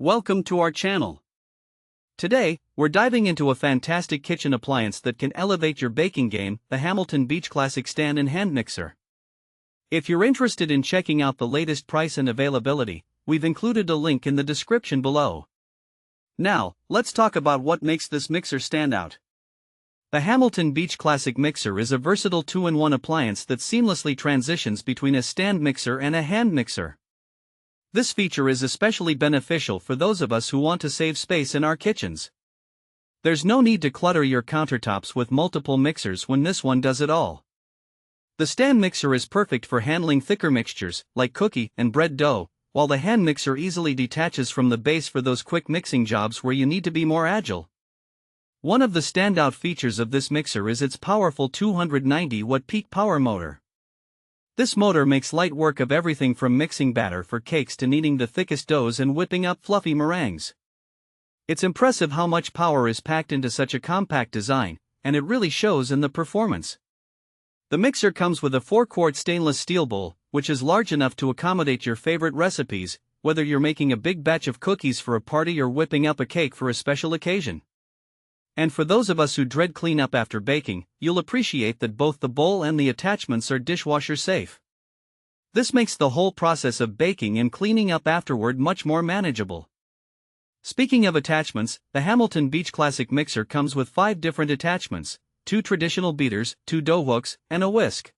Welcome to our channel. Today, we're diving into a fantastic kitchen appliance that can elevate your baking game, the Hamilton Beach Classic Stand and Hand Mixer. If you're interested in checking out the latest price and availability, we've included a link in the description below. Now, let's talk about what makes this mixer stand out. The Hamilton Beach Classic Mixer is a versatile 2-in-1 appliance that seamlessly transitions between a stand mixer and a hand mixer. This feature is especially beneficial for those of us who want to save space in our kitchens. There's no need to clutter your countertops with multiple mixers when this one does it all. The stand mixer is perfect for handling thicker mixtures, like cookie and bread dough, while the hand mixer easily detaches from the base for those quick mixing jobs where you need to be more agile. One of the standout features of this mixer is its powerful 290-watt peak power motor. This motor makes light work of everything from mixing batter for cakes to kneading the thickest doughs and whipping up fluffy meringues. It's impressive how much power is packed into such a compact design, and it really shows in the performance. The mixer comes with a 4-quart stainless steel bowl, which is large enough to accommodate your favorite recipes, whether you're making a big batch of cookies for a party or whipping up a cake for a special occasion. And for those of us who dread cleanup after baking, you'll appreciate that both the bowl and the attachments are dishwasher safe. This makes the whole process of baking and cleaning up afterward much more manageable. Speaking of attachments, the Hamilton Beach Classic Mixer comes with 5 different attachments, 2 traditional beaters, 2 dough hooks, and a whisk.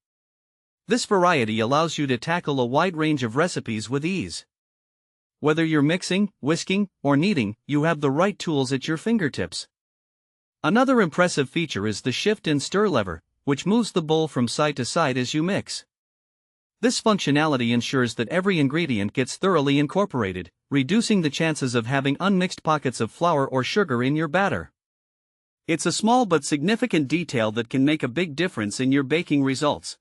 This variety allows you to tackle a wide range of recipes with ease. Whether you're mixing, whisking, or kneading, you have the right tools at your fingertips. Another impressive feature is the shift and stir lever, which moves the bowl from side to side as you mix. This functionality ensures that every ingredient gets thoroughly incorporated, reducing the chances of having unmixed pockets of flour or sugar in your batter. It's a small but significant detail that can make a big difference in your baking results.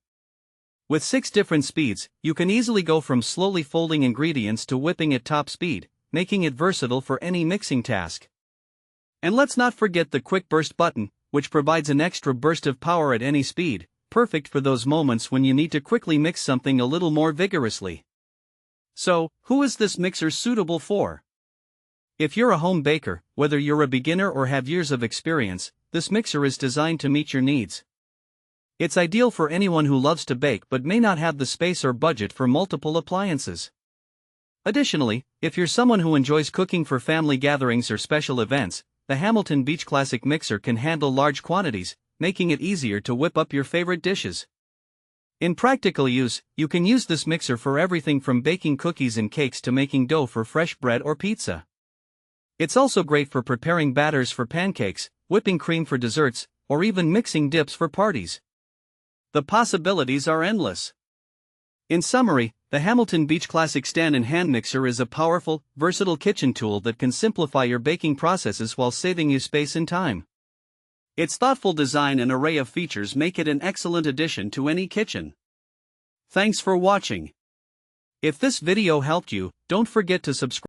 With 6 different speeds, you can easily go from slowly folding ingredients to whipping at top speed, making it versatile for any mixing task. And let's not forget the quick burst button, which provides an extra burst of power at any speed, perfect for those moments when you need to quickly mix something a little more vigorously. So, who is this mixer suitable for? If you're a home baker, whether you're a beginner or have years of experience, this mixer is designed to meet your needs. It's ideal for anyone who loves to bake but may not have the space or budget for multiple appliances. Additionally, if you're someone who enjoys cooking for family gatherings or special events, the Hamilton Beach Classic Mixer can handle large quantities, making it easier to whip up your favorite dishes. In practical use, you can use this mixer for everything from baking cookies and cakes to making dough for fresh bread or pizza. It's also great for preparing batters for pancakes, whipping cream for desserts, or even mixing dips for parties. The possibilities are endless. In summary, the Hamilton Beach Classic Stand and Hand Mixer is a powerful, versatile kitchen tool that can simplify your baking processes while saving you space and time. Its thoughtful design and array of features make it an excellent addition to any kitchen. Thanks for watching. If this video helped you, don't forget to subscribe.